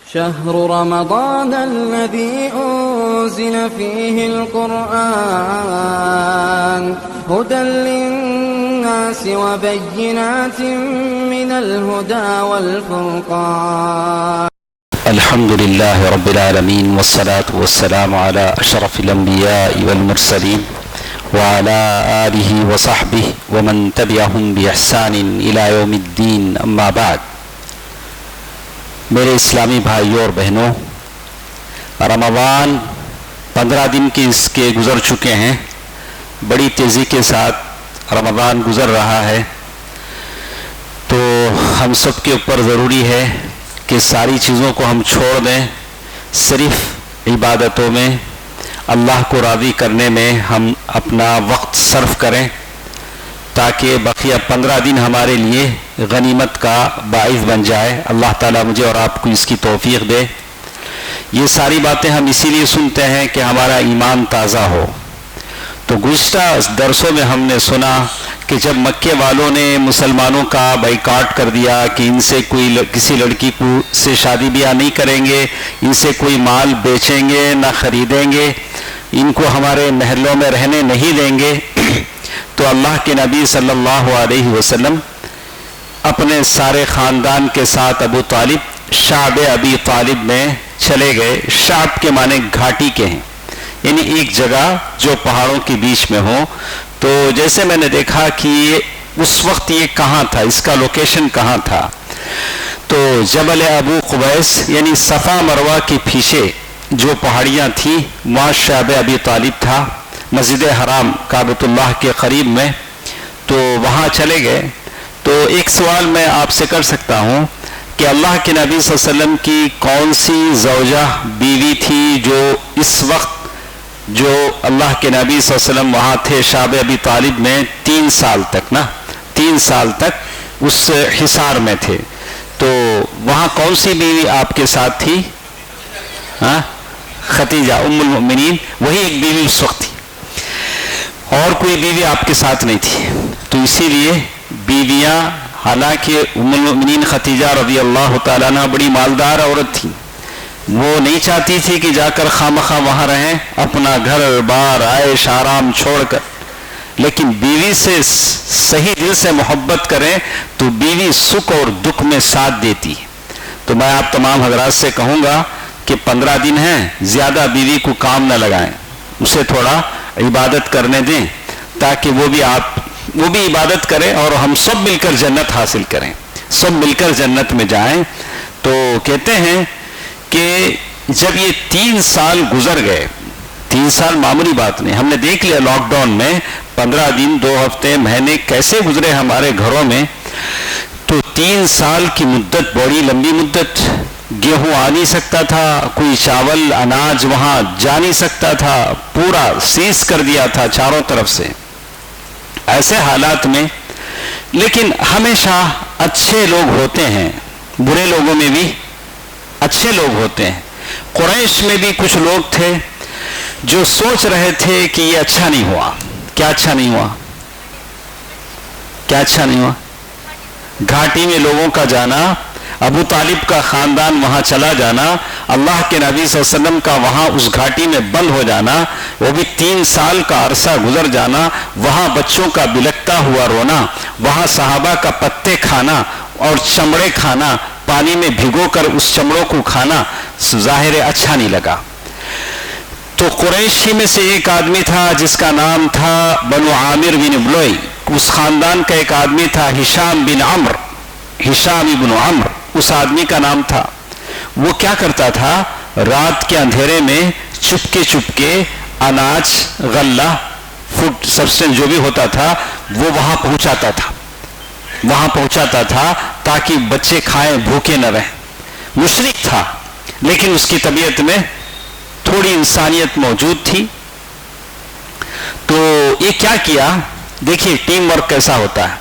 شهر رمضان الذي أنزل فيه القرآن هدى للناس وبينات من الهدى والفرقان. الحمد لله رب العالمين والصلاة والسلام على أشرف الأنبياء والمرسلين وعلى آله وصحبه ومن تبعهم بإحسان إلى يوم الدين. أما بعد، میرے اسلامی بھائیوں اور بہنوں، رمضان 15 دن اس کے گزر چکے ہیں. بڑی تیزی کے ساتھ رمضان گزر رہا ہے، تو ہم سب کے اوپر ضروری ہے کہ ساری چیزوں کو ہم چھوڑ دیں، صرف عبادتوں میں اللہ کو راضی کرنے میں ہم اپنا وقت صرف کریں، تاکہ بقیہ 15 دن ہمارے لیے غنیمت کا باعث بن جائے. اللہ تعالیٰ مجھے اور آپ کو اس کی توفیق دے. یہ ساری باتیں ہم اسی لیے سنتے ہیں کہ ہمارا ایمان تازہ ہو. تو گزشتہ درسوں میں ہم نے سنا کہ جب مکے والوں نے مسلمانوں کا بائیکاٹ کر دیا کہ ان سے کسی لڑکی کو سے شادی بیاہ نہیں کریں گے، ان سے کوئی مال بیچیں گے نہ خریدیں گے، ان کو ہمارے محلوں میں رہنے نہیں دیں گے، تو اللہ کے نبی صلی اللہ علیہ وسلم اپنے سارے خاندان کے ساتھ ابو طالب شعب ابی طالب میں چلے گئے. شعب کے معنی گھاٹی کے ہیں، یعنی ایک جگہ جو پہاڑوں کے بیچ میں ہو. تو جیسے میں نے دیکھا کہ اس وقت یہ کہاں تھا، اس کا لوکیشن کہاں تھا، تو جبل ابو قبیس یعنی صفا مروہ کے پیچھے جو پہاڑیاں تھیں وہاں شعب ابی طالب تھا، مسجد حرام کعبۃ اللہ کے قریب میں. تو وہاں چلے گئے. تو ایک سوال میں آپ سے کر سکتا ہوں کہ اللہ کے نبی صلی اللہ علیہ وسلم کی کون سی زوجہ بیوی تھی جو اس وقت جو اللہ کے نبی صلی اللہ علیہ وسلم وہاں تھے شعب ابی طالب میں 3 سال تک 3 سال تک اس حصار میں تھے، تو وہاں کون سی بیوی آپ کے ساتھ تھی؟ ختیجہ ام المؤمنین، وہی ایک بیوی اس وقت تھی، اور کوئی بیوی آپ کے ساتھ نہیں تھی. تو اسی لیے بیویاں، حالانکہ ام المؤمنین ختیجہ رضی اللہ تعالیٰ عنہ بڑی مالدار عورت تھی، وہ نہیں چاہتی تھی کہ جا کر خامخواہ وہاں رہیں، اپنا گھر بار عیش آرام چھوڑ کر، لیکن بیوی سے صحیح دل سے محبت کریں تو بیوی سکھ اور دکھ میں ساتھ دیتی. تو میں آپ تمام حضرات سے کہوں گا کہ 15 دن ہیں، زیادہ بیوی کو کام نہ لگائیں، اسے تھوڑا عبادت کرنے دیں، تاکہ وہ بھی عبادت کرے اور ہم سب مل کر جنت حاصل کریں، سب مل کر جنت میں جائیں. تو کہتے ہیں کہ جب یہ 3 سال گزر گئے، 3 سال معمولی بات نہیں، ہم نے دیکھ لیا لاک ڈاؤن میں 15 دن 2 ہفتے مہینے کیسے گزرے ہمارے گھروں میں. تو 3 سال کی مدت بڑی لمبی مدت. گیہوں آ نہیں سکتا تھا، کوئی چاول اناج وہاں جا نہیں سکتا تھا، پورا سیز کر دیا تھا چاروں طرف سے. ایسے حالات میں لیکن ہمیشہ اچھے لوگ ہوتے ہیں، برے لوگوں میں بھی اچھے لوگ ہوتے ہیں. قریش میں بھی کچھ لوگ تھے جو سوچ رہے تھے کہ یہ اچھا نہیں ہوا. کیا اچھا نہیں ہوا؟ کیا اچھا نہیں ہوا؟ گھاٹی میں لوگوں کا جانا، ابو طالب کا خاندان وہاں چلا جانا، اللہ کے نبی صلی اللہ علیہ وسلم کا وہاں اس گھاٹی میں بند ہو جانا، وہ بھی 3 سال کا عرصہ گزر جانا، وہاں بچوں کا بلکتا ہوا رونا، وہاں صحابہ کا پتے کھانا اور چمڑے کھانا، پانی میں بھگو کر اس چمڑوں کو کھانا ظاہر اچھا نہیں لگا. تو قریشی میں سے ایک آدمی تھا جس کا نام تھا بنو عامر بن بلوئی. اس خاندان کا ایک آدمی تھا ہشام بن عمرو، ہشام بن عمرو اس آدمی کا نام تھا. وہ کیا کرتا تھا؟ رات کے اندھیرے میں چپکے اناج، غلہ، فوڈ سبسٹنس جو بھی ہوتا تھا وہ وہاں پہنچاتا تھا تاکہ بچے کھائیں، بھوکے نہ رہیں. مشرک تھا لیکن اس کی طبیعت میں تھوڑی انسانیت موجود تھی. تو یہ کیا کیا؟ دیکھیے ٹیم ورک کیسا ہوتا ہے.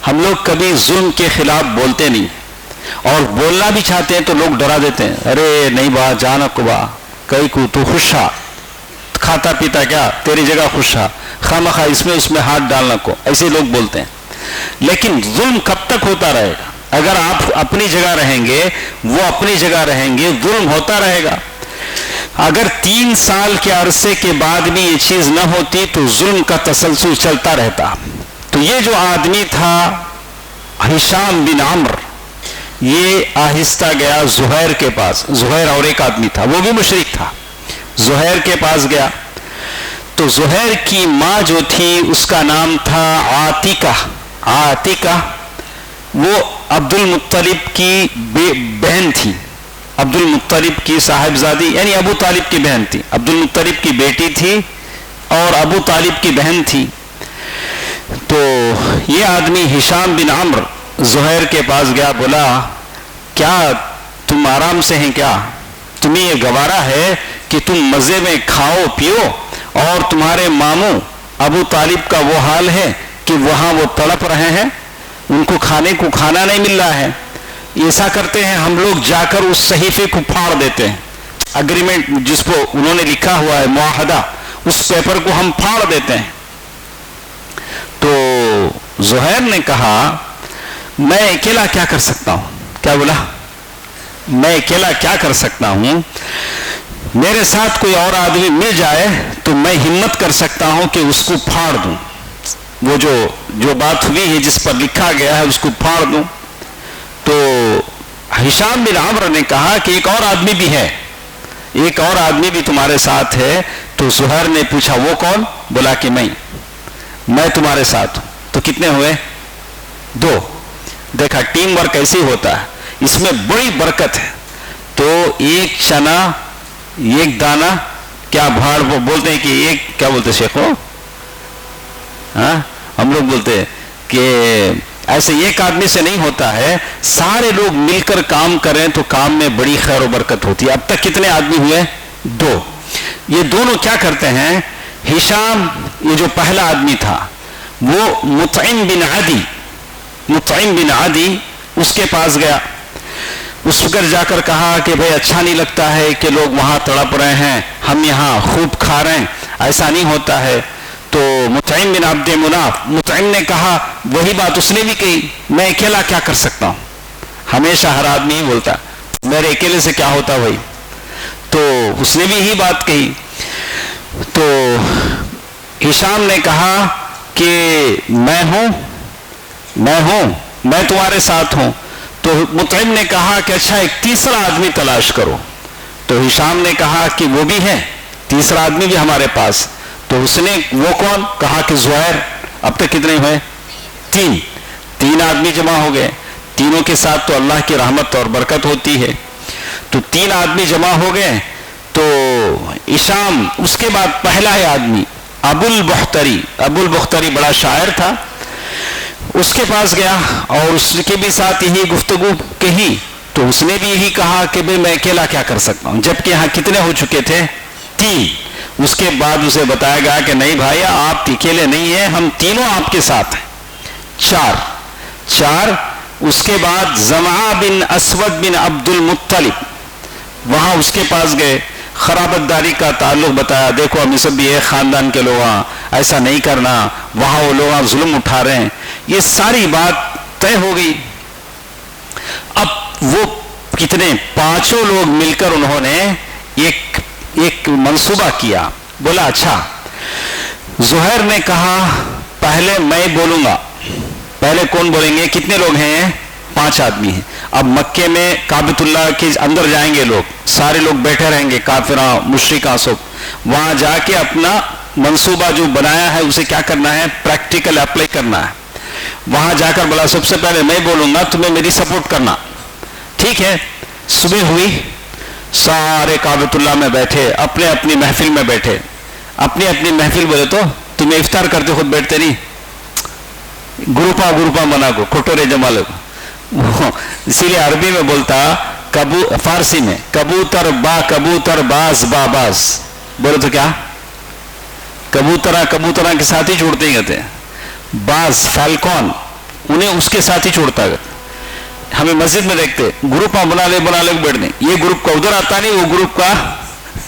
ہم لوگ کبھی ظلم کے خلاف بولتے نہیں، اور بولنا بھی چاہتے ہیں تو لوگ ڈرا دیتے ہیں، ارے نہیں با جانا کو با کئی کو تو خوش تھا، کھاتا پیتا کیا تیری جگہ خوش تھا، خامخواہ اس میں ہاتھ ڈالنا کو، ایسے لوگ بولتے ہیں. لیکن ظلم کب تک ہوتا رہے گا؟ اگر آپ اپنی جگہ رہیں گے، وہ اپنی جگہ رہیں گے، ظلم ہوتا رہے گا. اگر 3 سال کے عرصے کے بعد بھی یہ چیز نہ ہوتی تو ظلم کا تسلسل چلتا رہتا. تو یہ جو آدمی تھا ہشام بن عمرو، یہ آہستہ گیا زہیر کے پاس. زہیر اور ایک آدمی تھا، وہ بھی مشرک تھا. زہیر کے پاس گیا تو زہیر کی ماں جو تھی اس کا نام تھا عاتکہ. عاتکہ وہ عبد المطلب کی بہن تھی، عبد المطلب کی صاحبزادی، یعنی ابو طالب کی بہن تھی. عبد المطلب کی بیٹی تھی اور ابو طالب کی بہن تھی. تو یہ آدمی ہشام بن عمرو زہیر کے پاس گیا، بولا کیا تم آرام سے ہیں؟ کیا تمہیں یہ گوارا ہے کہ تم مزے میں کھاؤ پیو اور تمہارے ماموں ابو طالب کا وہ حال ہے کہ وہاں وہ تڑپ رہے ہیں، ان کو کھانے کو کھانا نہیں مل رہا ہے. ایسا کرتے ہیں ہم لوگ جا کر اس صحیفے کو پھاڑ دیتے ہیں، اگریمنٹ جس کو انہوں نے لکھا ہوا ہے معاہدہ، اس پیپر کو ہم پھاڑ دیتے ہیں. تو زہیر نے کہا میں اکیلا کیا کر سکتا ہوں؟ کیا بولا؟ میں اکیلا کیا کر سکتا ہوں؟ میرے ساتھ کوئی اور آدمی مل جائے تو میں ہمت کر سکتا ہوں کہ اس کو پھاڑ دوں، وہ جو بات ہوئی ہے جس پر لکھا گیا ہے اس کو پھاڑ دوں. تو ہشام بن عمرو نے کہا کہ ایک اور آدمی بھی ہے، ایک اور آدمی بھی تمہارے ساتھ ہے. تو زہیر نے پوچھا وہ کون؟ بولا کہ میں تمہارے ساتھ ہوں. تو کتنے ہوئے؟ 2. دیکھا ٹیم ورک ایسے ہوتا ہے، اس میں بڑی برکت ہے. تو ایک چنا ایک دانہ، کیا بھاڑ بولتے ہیں کہ ایک، کیا بولتے شیخو؟ ہاں ہم لوگ بولتے ہیں کہ ایسے ایک آدمی سے نہیں ہوتا ہے، سارے لوگ مل کر کام کریں تو کام میں بڑی خیر و برکت ہوتی ہے. اب تک کتنے آدمی ہوئے؟ 2. یہ دونوں کیا کرتے ہیں؟ ہشام یہ جو پہلا آدمی تھا وہ مطعم بن عدی اس کے پاس گیا. اس وقت جا کر کہا کہ بھئی اچھا نہیں لگتا ہے کہ لوگ وہاں تڑپ رہے ہیں، ہم یہاں خوب کھا رہے ہیں، ایسا نہیں ہوتا ہے. تو مطعم بن عبد مناف، مطعم نے کہا وہی بات اس نے بھی کہی، میں اکیلا کیا کر سکتا ہوں؟ ہمیشہ ہر آدمی ہی بولتا میرے اکیلے سے کیا ہوتا بھائی. تو اس نے بھی یہی بات کہی. تو ہشام نے کہا کہ میں تمہارے ساتھ ہوں. تو مطعم نے کہا کہ اچھا ایک تیسرا آدمی تلاش کرو. تو ہشام نے کہا کہ وہ بھی ہے، تیسرا آدمی بھی ہمارے پاس. تو اس نے وہ کون؟ کہا کہ زہیر. اب تک کتنے ہوئے؟ 3 آدمی جمع ہو گئے. تینوں کے ساتھ تو اللہ کی رحمت اور برکت ہوتی ہے. تو 3 آدمی جمع ہو گئے. تو ہشام، اس کے بعد پہلا ہے آدمی ابو البختری بڑا شاعر تھا، اس کے پاس گیا اور اس کے بھی ساتھ یہی گفتگو کہی. تو اس نے بھی یہی کہا کہ بھئی میں اکیلا کیا کر سکتا ہوں، جبکہ یہاں کتنے ہو چکے تھے؟ 3. اس کے بعد اسے بتایا گیا کہ نہیں بھائی آپ اکیلے نہیں ہیں، ہم تینوں آپ کے ساتھ ہیں. 4. اس کے بعد زمعہ بن اسود بن عبد المطلب، وہاں اس کے پاس گئے، خرابت داری کا تعلق بتایا، دیکھو ہم سب بھی ایک خاندان کے لوگ ہیں، ایسا نہیں کرنا، وہاں وہ لوگ ظلم اٹھا رہے ہیں. یہ ساری بات طے ہو گئی. اب وہ کتنے 5 لوگ مل کر انہوں نے ایک منصوبہ کیا. بولا اچھا، زہیر نے کہا پہلے میں بولوں گا. پہلے کون بولیں گے؟ کتنے لوگ ہیں؟ 5 آدمی ہیں. اب مکے میں کعبۃ اللہ کے اندر جائیں گے لوگ، سارے لوگ بیٹھے رہیں گے، کافراں مشرکاں سب. وہاں جا کے اپنا منصوبہ جو بنایا ہے اسے کیا کرنا ہے؟ پریکٹیکل اپلائی کرنا ہے. وہاں جا کر بولا سب سے پہلے میں بولوں گا، تمہیں میری سپورٹ کرنا. ٹھیک ہے. صبح ہوئی، سارے کعبۃ اللہ میں بیٹھے، اپنے اپنی محفل میں بیٹھے. اپنی محفل بولے تو تمہیں افطار کرتے خود بیٹھتے نہیں، گروپا بنا کو کٹورے جما لو. اسی لیے عربی میں بولتا، فارسی میں کبوتر باز بولے تو کیا؟ کبوترا کے ساتھ ہی چھوڑتے ہی کہتے ہیں. باز فالکون انہیں اس کے ساتھ ہی چھوڑتا ہے. ہمیں مسجد میں دیکھتے گروپاں بنا لے بیٹھنے، یہ گروپ کا ادھر آتا نہیں، وہ گروپ کا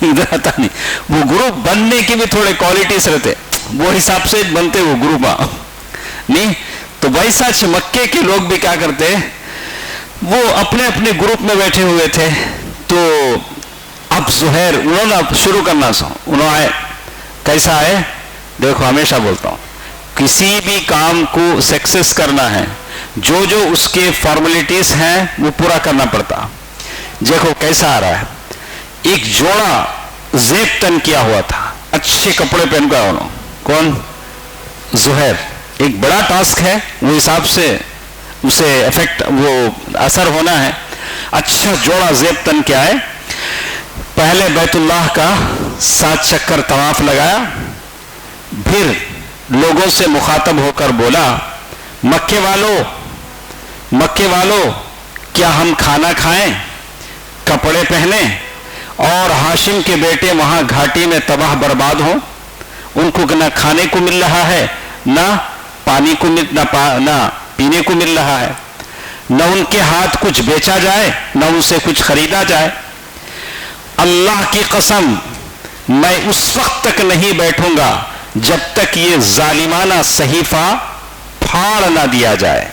ادھر آتا نہیں. وہ گروپ بننے کی بھی تھوڑے کوالٹیز رہتے، وہ حساب سے بنتے وہ گروپ نہیں. تو ویسا مکے کے لوگ بھی کیا کرتے، وہ اپنے اپنے گروپ میں بیٹھے ہوئے تھے. تو اب زہیر انہوں نے شروع کرنا انہوں آئے. کیسا ہے؟ دیکھو ہمیشہ بولتا ہوں کسی بھی کام کو سکسیس کرنا ہے جو جو اس کے فارمیلٹیز ہیں وہ پورا کرنا پڑتا. دیکھو کیسا آ رہا ہے. ایک جوڑا زیب تن کیا ہوا تھا, اچھے کپڑے پہن کر انہوں. کون؟ زہیر. ایک بڑا ٹاسک ہے, وہ حساب سے اسے افیکٹ وہ اثر ہونا ہے. اچھا جوڑا زیب تن کیا ہے. پہلے بیت اللہ کا 7 چکر طواف لگایا, پھر لوگوں سے مخاطب ہو کر بولا مکے والوں کیا ہم کھانا کھائیں, کپڑے پہنیں, اور ہاشم کے بیٹے وہاں گھاٹی میں تباہ برباد ہوں. ان کو نہ کھانے کو مل رہا ہے, نہ پانی کو نہ پینے کو مل رہا ہے, نہ ان کے ہاتھ کچھ بیچا جائے نہ ان سے کچھ خریدا جائے. اللہ کی قسم میں اس وقت تک نہیں بیٹھوں گا جب تک یہ ظالمانہ صحیفہ پھاڑ نہ دیا جائے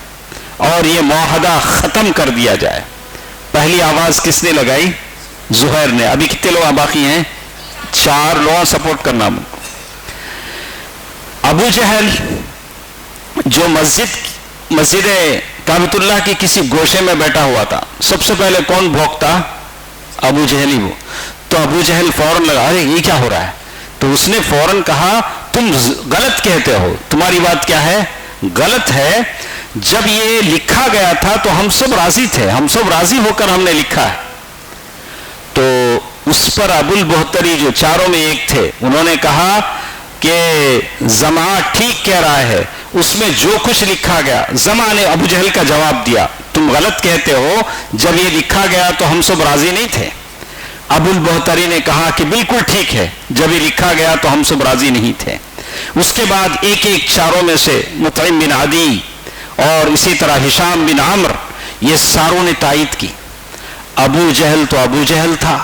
اور یہ معاہدہ ختم کر دیا جائے. پہلی آواز کس نے لگائی؟ زہیر نے. ابھی کتنے لوگ باقی ہیں؟ 4 لوگ. سپورٹ کرنا. ابو جہل جو مسجد کعبۃ اللہ کی کسی گوشے میں بیٹھا ہوا تھا, سب سے پہلے کون بھونکتا؟ ابو جہل ہی. وہ تو ابو جہل فوراً لگا ارے یہ کیا ہو رہا ہے. تو اس نے فوراً کہا تم غلط کہتے ہو, تمہاری بات کیا ہے؟ غلط ہے. جب یہ لکھا گیا تھا تو ہم سب راضی تھے, ہم سب راضی ہو کر ہم نے لکھا ہے. تو اس پر ابو البختری جو 4 میں ایک تھے, انہوں نے کہا کہ زما ٹھیک کہہ رہا ہے, اس میں جو کچھ لکھا گیا. زما نے ابو جہل کا جواب دیا تم غلط کہتے ہو, جب یہ لکھا گیا تو ہم سب راضی نہیں تھے. ابو البختری نے کہا کہ بالکل ٹھیک ہے, جب یہ لکھا گیا تو ہم سب راضی نہیں تھے. اس کے بعد ایک 4 میں سے مطعم بن عدی اور اسی طرح ہشام بن عمر, یہ ساروں نے تائید کی. ابو جہل تو ابو جہل تھا.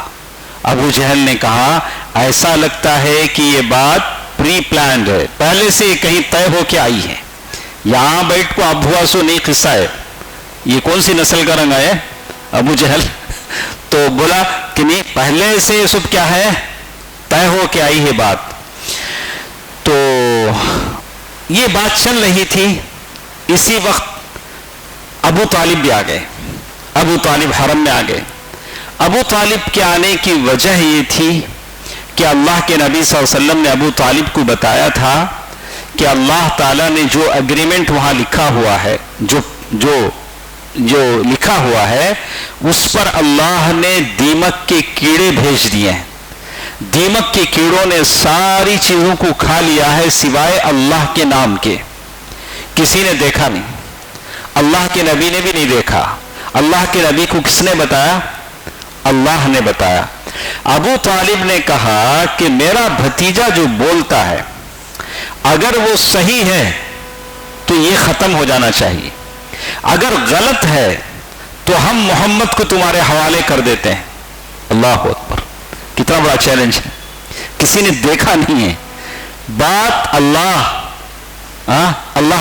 ابو جہل نے کہا ایسا لگتا ہے کہ یہ بات پری پلانڈ ہے, پہلے سے کہیں طے ہو کے آئی ہے. یہاں بیٹھ کو اب ہوا سو نہیں قصہ ہے. یہ کون سی نسل کا رنگ ہے؟ ابو جہل. تو بولا کہ نہیں پہلے سے سب کیا ہے, طے ہو کے آئی ہے بات. تو یہ بات چل رہی تھی. اسی وقت ابو طالب بھی آ گئے. ابو طالب حرم میں آ گئے. ابو طالب کے آنے کی وجہ یہ تھی کہ اللہ کے نبی صلی اللہ علیہ وسلم نے ابو طالب کو بتایا تھا کہ اللہ تعالیٰ نے جو اگریمنٹ وہاں لکھا ہوا ہے, جو لکھا ہوا ہے اس پر اللہ نے دیمک کے کیڑے بھیج دیے ہیں. دیمک کے کیڑوں نے ساری چیزوں کو کھا لیا ہے سوائے اللہ کے نام کے. کسی نے دیکھا نہیں, اللہ کے نبی نے بھی نہیں دیکھا. اللہ کے نبی کو کس نے بتایا؟ اللہ نے بتایا. ابو طالب نے کہا کہ میرا بھتیجا جو بولتا ہے اگر وہ صحیح ہے تو یہ ختم ہو جانا چاہیے, اگر غلط ہے تو ہم محمد کو تمہارے حوالے کر دیتے ہیں. اللہ اکبر, کتنا بڑا چیلنج ہے. کسی نے دیکھا نہیں ہے. بات اللہ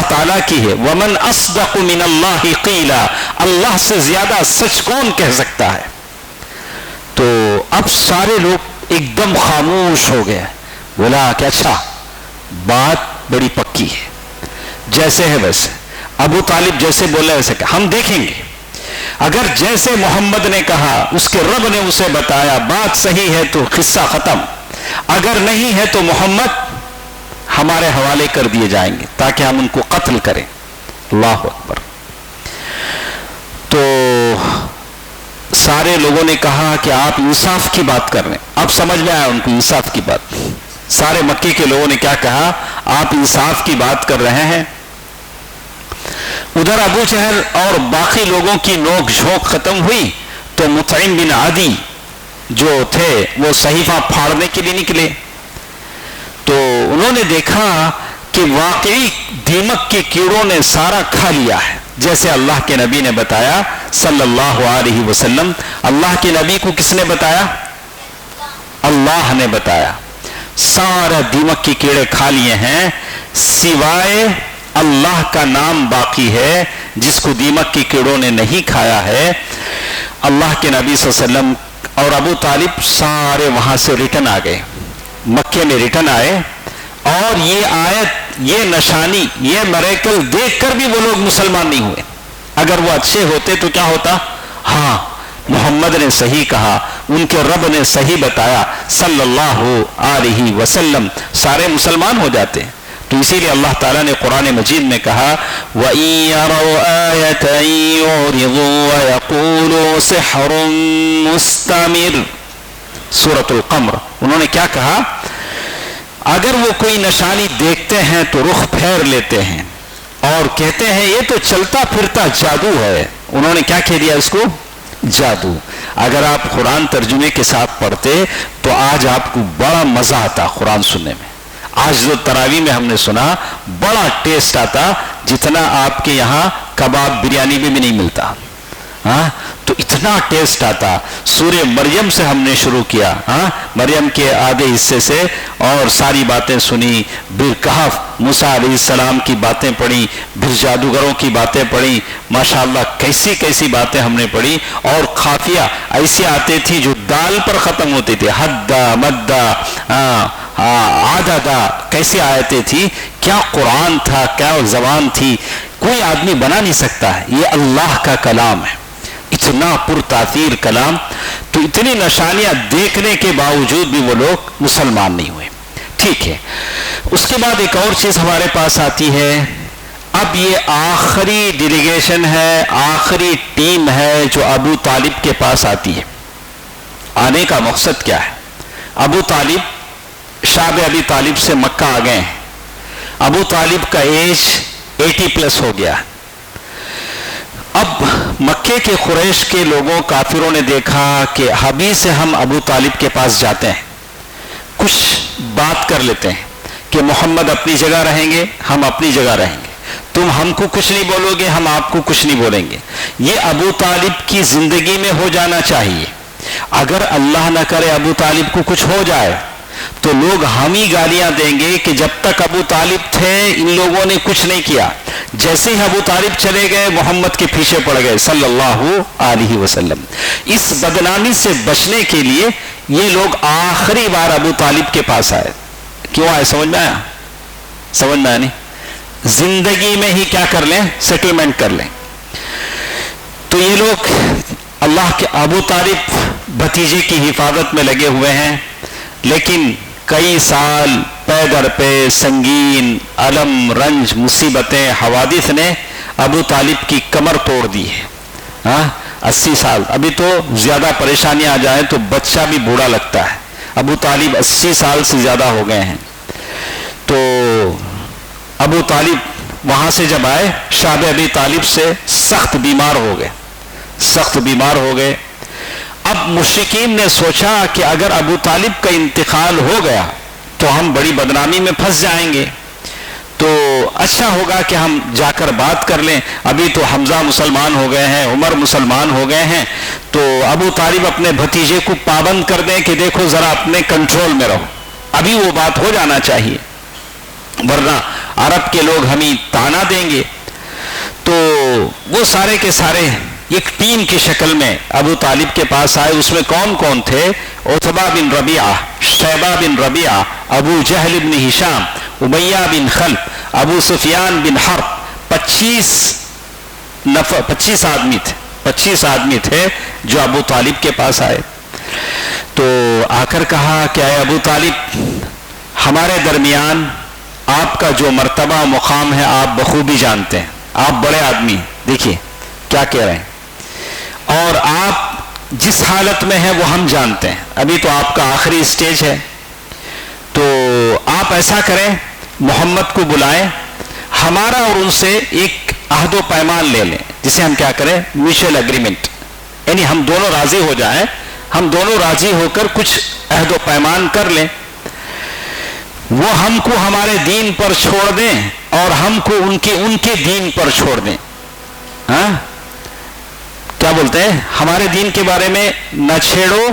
تعالیٰ کی ہے. وَمَنْ أَصْدَقُ مِنَ اللَّهِ قِيلًا, اللہ سے زیادہ سچ کون کہہ سکتا ہے. تو اب سارے لوگ ایک دم خاموش ہو گئے. بولا کہ اچھا بات بڑی پکی ہے, جیسے ہے ویسے. ابو طالب جیسے بولا ویسے کہ ہم دیکھیں گے, اگر جیسے محمد نے کہا اس کے رب نے اسے بتایا بات صحیح ہے تو قصہ ختم, اگر نہیں ہے تو محمد ہمارے حوالے کر دیے جائیں گے تاکہ ہم ان کو قتل کریں. اللہ اکبر. تو سارے لوگوں نے کہا کہ آپ انصاف کی بات کر رہے ہیں. اب سمجھ میں آیا ان کو انصاف کی بات. سارے مکے کے لوگوں نے کیا کہا, آپ انصاف کی بات کر رہے ہیں. ادھر ابو جہل اور باقی لوگوں کی نوک جھونک ختم ہوئی تو مطعم بن عدی جو تھے وہ صحیفہ پھاڑنے کے لیے نکلے. تو انہوں نے دیکھا کہ واقعی دیمک کے کیڑوں نے سارا کھا لیا ہے جیسے اللہ کے نبی نے بتایا صلی اللہ علیہ وسلم. اللہ کے نبی کو کس نے بتایا؟ اللہ نے بتایا. سارا دیمک کے کیڑے کھا لیے ہیں, سوائے اللہ کا نام باقی ہے جس کو دیمک کی کیڑوں نے نہیں کھایا ہے. اللہ کے نبی صلی اللہ علیہ وسلم اور ابو طالب سارے وہاں سے ریٹرن آ گئے, مکے میں ریٹرن آئے, اور یہ آیت, یہ نشانی, یہ میریکل دیکھ کر بھی وہ لوگ مسلمان نہیں ہوئے. اگر وہ اچھے ہوتے تو کیا ہوتا؟ ہاں محمد نے صحیح کہا, ان کے رب نے صحیح بتایا صلی اللہ علیہ وسلم, سارے مسلمان ہو جاتے ہیں. تو اسی لیے اللہ تعالیٰ نے قرآن مجید میں کہا وَإِن يَرَوْا آيَةً يُعْرِضُوا وَيَقُولُوا سِحْرٌ مُسْتَمِرٌ, سورۃ القمر. انہوں نے کیا کہا؟ اگر وہ کوئی نشانی دیکھتے ہیں تو رخ پھیر لیتے ہیں اور کہتے ہیں یہ تو چلتا پھرتا جادو ہے. انہوں نے کیا کہہ دیا اس کو؟ جادو. اگر آپ قرآن ترجمے کے ساتھ پڑھتے تو آج آپ کو بڑا مزہ آتا قرآن سننے میں. آج جو تراویح میں ہم نے سنا بڑا ٹیسٹ آتا, جتنا آپ کے یہاں کباب بریانی میں بھی نہیں ملتا. ہاں تو اتنا ٹیسٹ آتا. سورہ مریم سے ہم نے شروع کیا, مریم کے آدھے حصے سے, اور ساری باتیں سنی. پھر کہف موسیٰ علیہ السلام کی باتیں پڑھی, پھر جادوگروں کی باتیں پڑھی. ماشاءاللہ کیسی کیسی باتیں ہم نے پڑھی. اور خافیہ ایسی آتے تھی جو دال پر ختم ہوتی تھی, حدہ مدہ عددہ, کیسی آیتیں تھی. کیا قرآن تھا, کیا زبان تھی, کوئی آدمی بنا نہیں سکتا ہے. یہ اللہ کا کلام ہے, اتنا پر تاثیر کلام. تو اتنی نشانیاں دیکھنے کے باوجود بھی وہ لوگ مسلمان نہیں ہوئے. ٹھیک ہے, اس کے بعد ایک اور چیز ہمارے پاس آتی ہے. اب یہ آخری ڈیلیگیشن ہے, آخری ٹیم ہے جو ابو طالب کے پاس آتی ہے. آنے کا مقصد کیا ہے؟ ابو طالب, شاب ابی طالب سے مکہ آ گئے ہیں. ابو طالب کا ایج 80 پلس ہو گیا. اب مکے کے قریش کے لوگوں, کافروں نے دیکھا کہ ابھی سے ہم ابو طالب کے پاس جاتے ہیں, کچھ بات کر لیتے ہیں کہ محمد اپنی جگہ رہیں گے, ہم اپنی جگہ رہیں گے, تم ہم کو کچھ نہیں بولو گے, ہم آپ کو کچھ نہیں بولیں گے. یہ ابو طالب کی زندگی میں ہو جانا چاہیے. اگر اللہ نہ کرے ابو طالب کو کچھ ہو جائے تو لوگ ہم ہی گالیاں دیں گے کہ جب تک ابو طالب تھے ان لوگوں نے کچھ نہیں کیا. جیسے ہی ابو طالب چلے گئے محمد کے پیچھے پڑ گئے صلی اللہ علیہ وسلم. اس بدنامی سے بچنے کے لیے یہ لوگ آخری بار ابو طالب کے پاس آئے. کیوں آئے؟ سمجھ میں آیا؟ سمجھ میں آیا نہیں؟ زندگی میں ہی کیا کر لیں؟ سیٹلمنٹ کر لیں. تو یہ لوگ اللہ کے ابو طالب بھتیجے کی حفاظت میں لگے ہوئے ہیں, لیکن کئی سال پے در پہ سنگین الم رنج مصیبتیں حوادث نے ابو طالب کی کمر توڑ دی ہے. 80 سال, ابھی تو زیادہ پریشانیاں آ جائیں تو بچہ بھی بوڑھا لگتا ہے. ابو طالب 80 سال سے زیادہ ہو گئے ہیں. تو ابو طالب وہاں سے جب آئے, شاب ابی طالب سے سخت بیمار ہو گئے, سخت بیمار ہو گئے. اب مشرکین نے سوچا کہ اگر ابو طالب کا انتقال ہو گیا تو ہم بڑی بدنامی میں پھنس جائیں گے, تو اچھا ہوگا کہ ہم جا کر بات کر لیں. ابھی تو حمزہ مسلمان ہو گئے ہیں, عمر مسلمان ہو گئے ہیں, تو ابو طالب اپنے بھتیجے کو پابند کر دیں کہ دیکھو ذرا اپنے کنٹرول میں رہو. ابھی وہ بات ہو جانا چاہیے, ورنہ عرب کے لوگ ہمیں تانا دیں گے. تو وہ سارے کے سارے ایک ٹیم کی شکل میں ابو طالب کے پاس آئے. اس میں کون کون تھے؟ عتبہ بن ربیعہ, شیبہ بن ربیعہ, ابو جہل بن ہشام, امیہ بن خلف, ابو سفیان بن حرب. 25 آدمی تھے جو ابو طالب کے پاس آئے. تو آ کر کہا کہ اے ابو طالب, ہمارے درمیان آپ کا جو مرتبہ و مقام ہے آپ بخوبی جانتے ہیں, آپ بڑے آدمی ہیں. دیکھیے کیا کہہ رہے ہیں, اور آپ جس حالت میں ہیں وہ ہم جانتے ہیں. ابھی تو آپ کا آخری سٹیج ہے, تو آپ ایسا کریں محمد کو بلائیں, ہمارا اور ان سے ایک عہد و پیمان لے لیں, جسے ہم کیا کریں میوچل اگریمنٹ, یعنی ہم دونوں راضی ہو جائیں, ہم دونوں راضی ہو کر کچھ عہد و پیمان کر لیں. وہ ہم کو ہمارے دین پر چھوڑ دیں اور ہم کو ان کے دین پر چھوڑ دیں. ہاں کیا بولتے ہیں, ہمارے دین کے بارے میں نہ چھیڑو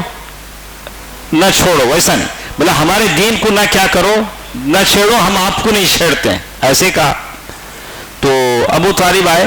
نہ چھوڑو, ویسا نہیں, بولا ہمارے دین کو نہ کیا کرو نہ چھیڑو, ہم آپ کو نہیں چھیڑتے ہیں, ایسے کہا. تو ابو طالب آئے,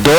2।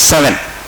7।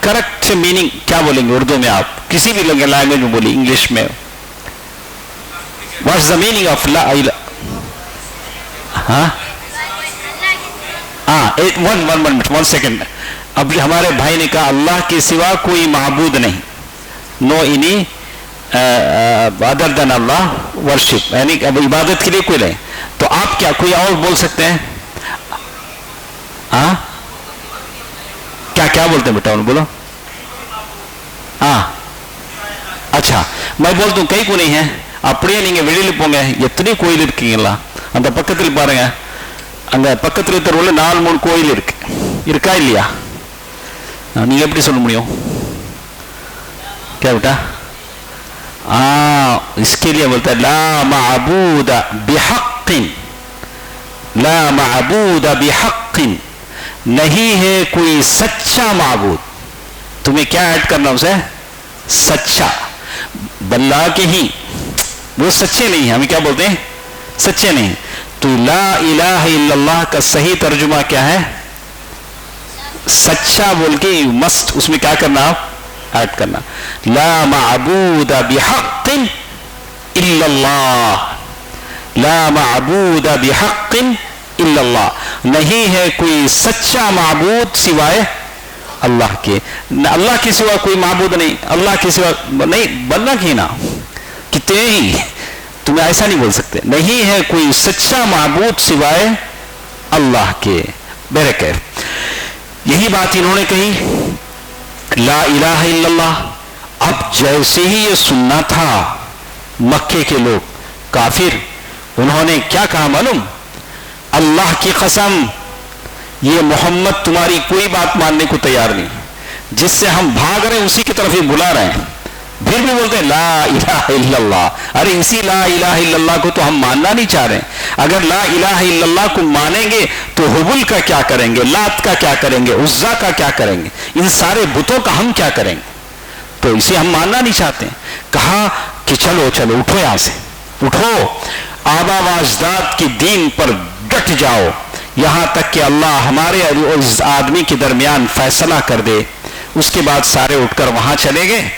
کریکٹ میننگ کیا بولیں گے اردو میں؟ آپ کسی بھی لینگویج میں بولی، انگلش میں، what's the meaning of law الہ؟ ہاں ون سیکنڈ. اب ہمارے بھائی نے کہا اللہ کے سوا کوئی معبود نہیں، نو اینی ادر دین اللہ ورشپ، یعنی اب عبادت کے لیے کوئی نہیں. تو آپ کیا کوئی اور بول سکتے ہیں؟ ہاں کیا کیا بولتے ہیں بیٹا؟ بولو. ہاں اچھا میں بولتا ہوں کئی کو نہیں ہے اپڑے نہیں ویڑی پوگ اتنی کوئی اب پکت پارنگ پکت نال مون کوئی نہیں سو مڑ کیا بیٹا؟ اس کے لیے بولتا ہے لا معبود بحق، لا معبود بحق، نہیں ہے کوئی سچا معبود. تمہیں کیا ایڈ کرنا اسے؟ سچا. بلّہ کے ہی وہ سچے نہیں ہیں، ہمیں کیا بولتے ہیں؟ سچے نہیں. تو لا الہ الا اللہ کا صحیح ترجمہ کیا ہے؟ سچا بول کے مسٹ اس میں کیا کرنا؟ آپ ایڈ کرنا. لا معبود بحق الا اللہ، لا معبود بحق الا اللہ، نہیں ہے کوئی سچا معبود سوائے اللہ کے. اللہ کے سوا کوئی معبود نہیں، اللہ کے سوا نہیں بننا کی نا کتنے ہی تمہیں ایسا نہیں بول سکتے. نہیں ہے کوئی سچا معبود سوائے اللہ کے. بہرکیف یہی بات انہوں نے کہی لا الہ الا اللہ. اب جیسے ہی یہ سننا تھا مکے کے لوگ کافر، انہوں نے کیا کہا معلوم؟ اللہ کی قسم یہ محمد تمہاری کوئی بات ماننے کو تیار نہیں، جس سے ہم بھاگ رہے ہیں اسی کی طرف ہی بلا رہے ہیں. پھر بھی بولتے ہیں لا الہ الا اللہ. ارے اسی لا الہ الا اللہ کو تو ہم ماننا نہیں چاہ رہے ہیں. اگر لا الہ الا اللہ کو مانیں گے تو حبل کا کیا کریں گے، لات کا کیا کریں گے، عزا کا کیا کریں گے، ان سارے بتوں کا ہم کیا کریں گے؟ تو اسے ہم ماننا نہیں چاہتے. کہا کہ چلو چلو اٹھو، یہاں سے اٹھو، آبا و اجداد کی دین پر ڈٹ جاؤ، یہاں تک کہ اللہ ہمارے اور اس آدمی کے درمیان فیصلہ کر دے. اس کے بعد سارے اٹھ کر وہاں چلے گئے.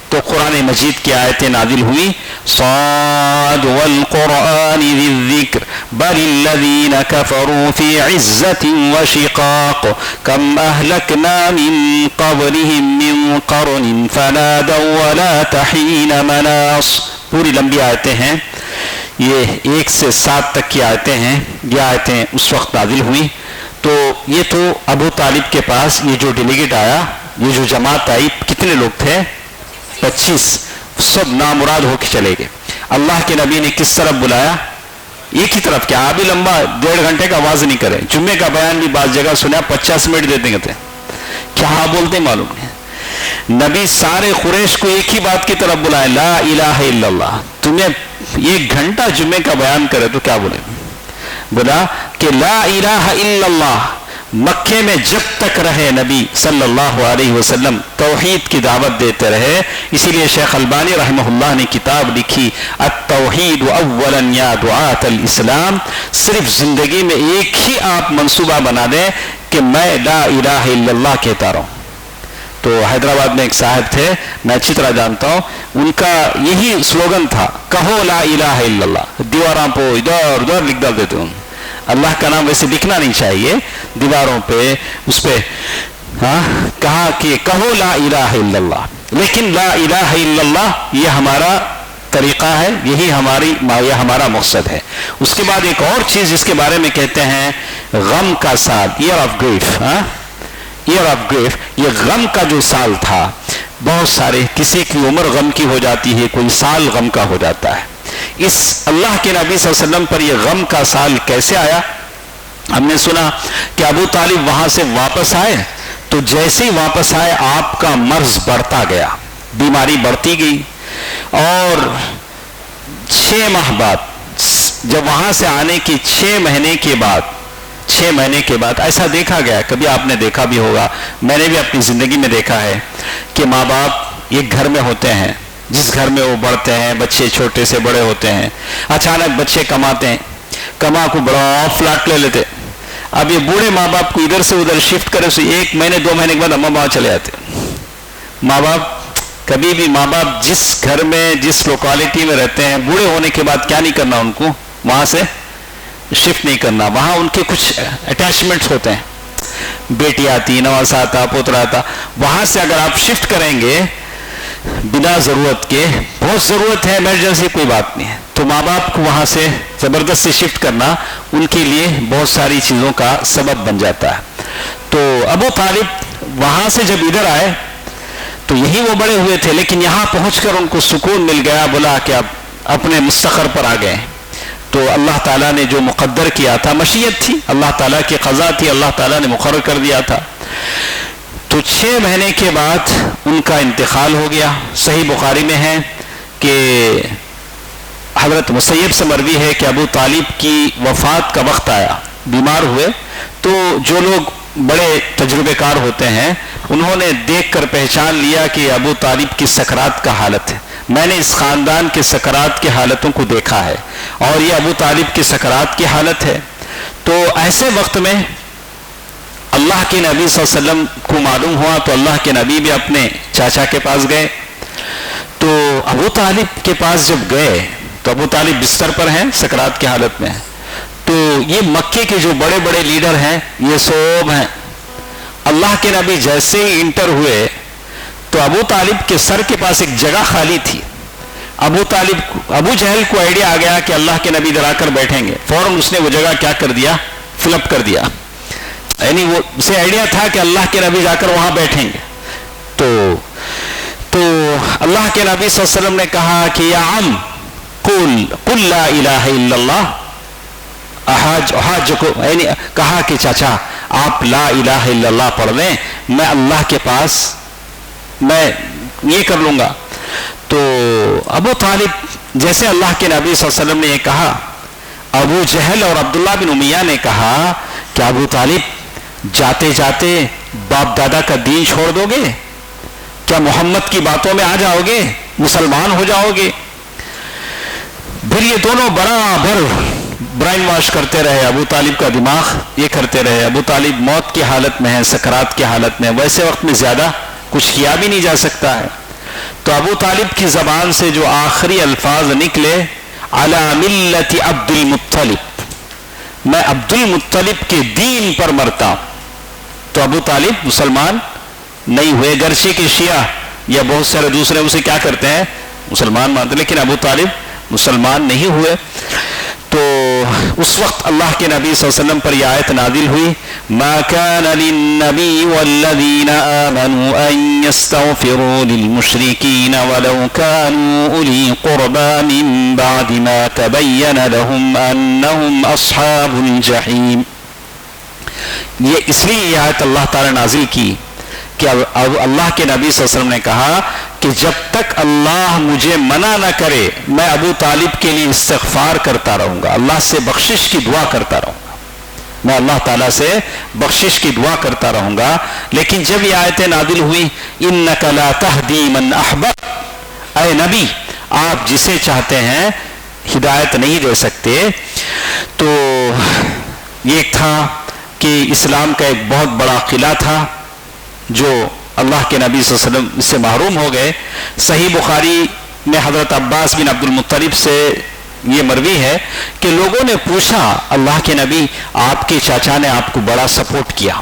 تو قرآن مجید کی آیتیں نازل ہوئی صاد والقرآن ذی الذکر بل الذین کفروا فی عزت وشقاق کم اہلکنا من قبلہم من قرن فنادوا ولا تحین مناص. پوری لمبی آیتیں ہیں، یہ 1 سے 7 تک کی آیتیں ہیں. یہ آیتیں اس وقت نازل ہوئی. تو یہ تو ابو طالب کے پاس یہ جو ڈیلیگیٹ آیا، یہ جو جماعت آئی، کتنے لوگ تھے؟ 25. سب نامراد ہو کے چلے گئے. اللہ کے نبی نے کس طرف بلایا؟ ایک ہی طرف. کیا ابھی لمبا 1.5 گھنٹے کا آواز نہیں کرے. جمعے کا بیان بھی بعض جگہ سنا 50 منٹ دے دیں گے. کیا بولتے معلوم نہیں. نبی سارے قریش کو ایک ہی بات کی طرف بلائے لا الہ الا اللہ. تمہیں 1 گھنٹہ جمعے کا بیان کرے تو کیا بولے؟ بولا کہ لا الہ الا اللہ. مکے میں جب تک رہے نبی صلی اللہ علیہ وسلم توحید کی دعوت دیتے رہے. اسی لیے شیخ البانی رحمہ اللہ نے کتاب لکھی التوحید اولا یا دعاۃ الاسلام. صرف زندگی میں ایک ہی آپ منصوبہ بنا دیں کہ میں لا الہ الا اللہ کہتا رہوں. تو حیدرآباد میں ایک صاحب تھے، میں اچھی طرح جانتا ہوں، ان کا یہی سلوگن تھا کہو لا الہ الا اللہ. دیواراں پہ ادھر ادھر لکھ ڈال دیتے ہوں. اللہ کا نام ویسے لکھنا نہیں چاہیے دیواروں پہ، اس پہ کہا کہ کہو لا الہ الا اللہ. لیکن لا الہ الا اللہ یہ ہمارا طریقہ ہے، یہی یہ ہمارا مقصد ہے. اس کے بعد ایک اور چیز جس کے بارے میں کہتے ہیں غم کا سال، year of grief. Year of grief, یہ غم کا جو سال تھا. بہت سارے، کسی کی عمر غم کی ہو جاتی ہے، کوئی سال غم کا ہو جاتا ہے. اس اللہ کے نبی صلی اللہ علیہ وسلم پر یہ غم کا سال کیسے آیا؟ ہم نے سنا کہ ابو طالب وہاں سے واپس آئے تو جیسے ہی واپس آئے آپ کا مرض بڑھتا گیا، بیماری بڑھتی گئی. اور 6 ماہ بعد، جب وہاں سے آنے کی 6 مہینے کے بعد ایسا دیکھا گیا، کبھی آپ نے دیکھا بھی ہوگا، میں نے بھی اپنی زندگی میں دیکھا ہے کہ ماں باپ ایک گھر میں ہوتے ہیں، جس گھر میں وہ بڑھتے ہیں، بچے چھوٹے سے بڑے ہوتے ہیں. اچانک بچے کماتے ہیں، کما کو بڑا فلیٹ لے لیتے. اب یہ بوڑھے ماں باپ کو ادھر سے ادھر شفٹ کرے تو 1 مہینے 2 مہینے کے بعد اماں باپ چلے جاتے. ماں باپ کبھی بھی ماں باپ جس گھر میں جس لوکیلٹی میں رہتے ہیں بوڑھے ہونے کے بعد کیا نہیں کرنا، ان کو وہاں سے شفٹ نہیں کرنا. وہاں ان کے کچھ اٹیچمنٹس ہوتے ہیں، بیٹی آتی، نواز آتا، پوترا آتا، وہاں سے اگر آپ شفٹ کریں گے بنا ضرورت کے، بہت ضرورت ہے ایمرجنسی کوئی بات نہیں ہے، تو ماں باپ کو وہاں سے زبردستی شفٹ کرنا ان کے لیے بہت ساری چیزوں کا سبب بن جاتا ہے. تو ابو طالب وہاں سے جب ادھر آئے تو یہی وہ بڑے ہوئے تھے، لیکن یہاں پہنچ کر ان کو سکون مل گیا، بولا کہ اب اپنے مستقر پر آ گئے. تو اللہ تعالیٰ نے جو مقدر کیا تھا، مشیت تھی، اللہ تعالیٰ کی قضا تھی، اللہ تعالیٰ نے مقرر کر دیا تھا. تو 6 مہینے کے بعد ان کا انتقال ہو گیا. صحیح بخاری میں ہے کہ حضرت مسیب سے مروی ہے کہ ابو طالب کی وفات کا وقت آیا، بیمار ہوئے، تو جو لوگ بڑے تجربے کار ہوتے ہیں انہوں نے دیکھ کر پہچان لیا کہ ابو طالب کی سکرات کا حالت ہے. میں نے اس خاندان کے سکرات کی حالتوں کو دیکھا ہے اور یہ ابو طالب کی سکرات کی حالت ہے. تو ایسے وقت میں اللہ کے نبی صلی اللہ علیہ وسلم کو معلوم ہوا تو اللہ کے نبی بھی اپنے چاچا کے پاس گئے. تو ابو طالب کے پاس جب گئے تو ابو طالب بستر پر ہیں، سکرات کی حالت میں ہیں. تو یہ مکے کے جو بڑے بڑے لیڈر ہیں یہ سب ہیں. اللہ کے نبی جیسے ہی انٹر ہوئے تو ابو طالب کے سر کے پاس ایک جگہ خالی تھی. ابو جہل کو آئیڈیا آ گیا کہ اللہ کے نبی ادھر آ کر بیٹھیں گے، فوراً اس نے وہ جگہ کیا کر دیا، فل اپ کر دیا. یعنی وہ اسے آئیڈیا تھا کہ اللہ کے نبی جا کر وہاں بیٹھیں گے. تو اللہ کے نبی صلی اللہ علیہ وسلم نے کہا کہ یا عم قل لا الہ الا اللہ، یعنی کہا کہ چاچا آپ لا الہ الا اللہ پڑھ لیں، میں اللہ کے پاس میں یہ کر لوں گا. تو ابو طالب جیسے اللہ کے نبی صلی اللہ علیہ وسلم نے یہ کہا، ابو جہل اور عبداللہ بن امیہ نے کہا کہ ابو طالب جاتے جاتے باپ دادا کا دین چھوڑ دو گے؟ کیا محمد کی باتوں میں آ جاؤ گے، مسلمان ہو جاؤ گے؟ پھر یہ دونوں برابر برائن واش کرتے رہے، ابو طالب کا دماغ یہ کرتے رہے. ابو طالب موت کی حالت میں ہے، سکرات کی حالت میں، ویسے وقت میں زیادہ کچھ کیا بھی نہیں جا سکتا ہے. تو ابو طالب کی زبان سے جو آخری الفاظ نکلے، علی ملت عبد المطلب، میں عبد المطلب کے دین پر مرتا ہوں. تو ابو طالب مسلمان نہیں ہوئے، گرچہ کہ شیعہ یا بہت سارے دوسرے اسے کیا کرتے ہیں، مسلمان مانتے، لیکن ابو طالب مسلمان نہیں ہوئے. تو اس وقت اللہ کے نبی صلی اللہ علیہ وسلم پر یہ آیت نازل ہوئی، ما كان للنبي والذين آمنوا أن يستغفروا للمشركين ولو كانوا أولي قربى من بعد ما تبين لهم أنهم أصحاب الجحيم. یہ اس لیے یہ آیت اللہ تعالی نازل کی کہ اللہ کے نبی صلی اللہ علیہ وسلم نے کہا کہ جب تک اللہ مجھے منع نہ کرے میں ابو طالب کے لیے استغفار کرتا رہوں گا، اللہ سے بخشش کی دعا کرتا رہوں گا، میں اللہ تعالیٰ سے بخشش کی دعا کرتا رہوں گا. لیکن جب یہ آیتیں نازل ہوئی، انک لا تہدی من احببت، اے نبی آپ جسے چاہتے ہیں ہدایت نہیں دے سکتے. تو یہ تھا کہ اسلام کا ایک بہت بڑا قلعہ تھا جو اللہ کے نبی صلی اللہ علیہ وسلم سے محروم ہو گئے. صحیح بخاری میں حضرت عباس بن عبد المطلب سے یہ مروی ہے کہ لوگوں نے پوچھا اللہ کے نبی آپ کے چاچا نے آپ کو بڑا سپورٹ کیا،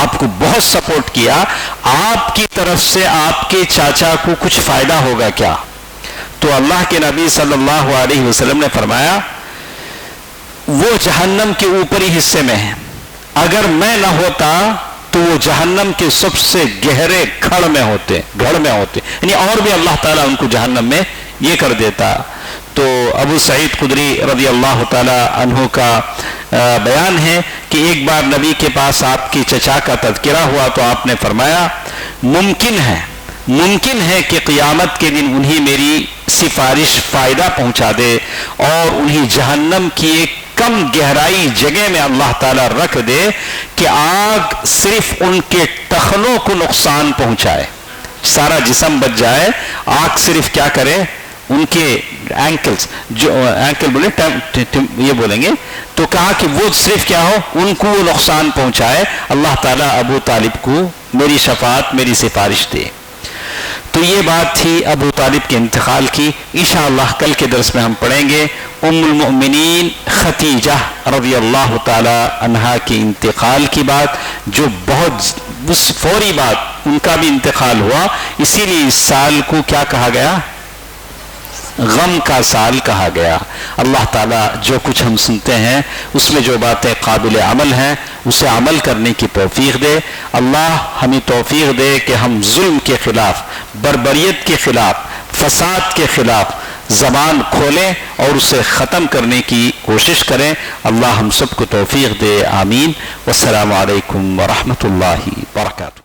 آپ کو بہت سپورٹ کیا، آپ کی طرف سے آپ کے چاچا کو کچھ فائدہ ہوگا کیا؟ تو اللہ کے نبی صلی اللہ علیہ وسلم نے فرمایا وہ جہنم کے اوپری حصے میں ہے، اگر میں نہ ہوتا تو وہ جہنم کے سب سے گہرے گھڑ میں ہوتے، یعنی اور بھی اللہ تعالیٰ ان کو جہنم میں یہ کر دیتا. تو ابو سعید خدری رضی اللہ تعالیٰ عنہ کا بیان ہے کہ ایک بار نبی کے پاس آپ کی چچا کا تذکرہ ہوا تو آپ نے فرمایا ممکن ہے کہ قیامت کے دن انہیں میری سفارش فائدہ پہنچا دے اور انہیں جہنم کی ایک کم گہرائی جگہ میں اللہ تعالیٰ رکھ دے کہ آگ صرف ان کے ٹخنوں کو نقصان پہنچائے، سارا جسم بچ جائے، آگ صرف کیا کرے ان کے اینکلز جو اینکل بولے یہ بولیں گے تو کہا کہ وہ صرف کیا ہو ان کو وہ نقصان پہنچائے اللہ تعالیٰ ابو طالب کو میری شفاعت میری سفارش دے. تو یہ بات تھی ابو طالب کے انتقال کی. انشاءاللہ کل کے درس میں ہم پڑھیں گے ام المؤمنین ختیجہ رضی اللہ تعالی عنہا کے انتقال کی بات، جو بہت فوری بات ان کا بھی انتقال ہوا. اسی لیے اس سال کو کیا کہا گیا؟ غم کا سال کہا گیا. اللہ تعالیٰ جو کچھ ہم سنتے ہیں اس میں جو باتیں قابل عمل ہیں اسے عمل کرنے کی توفیق دے. اللہ ہمیں توفیق دے کہ ہم ظلم کے خلاف، بربریت کے خلاف، فساد کے خلاف زبان کھولیں اور اسے ختم کرنے کی کوشش کریں. اللہ ہم سب کو توفیق دے. آمین. والسلام علیکم ورحمۃ اللہ وبرکاتہ.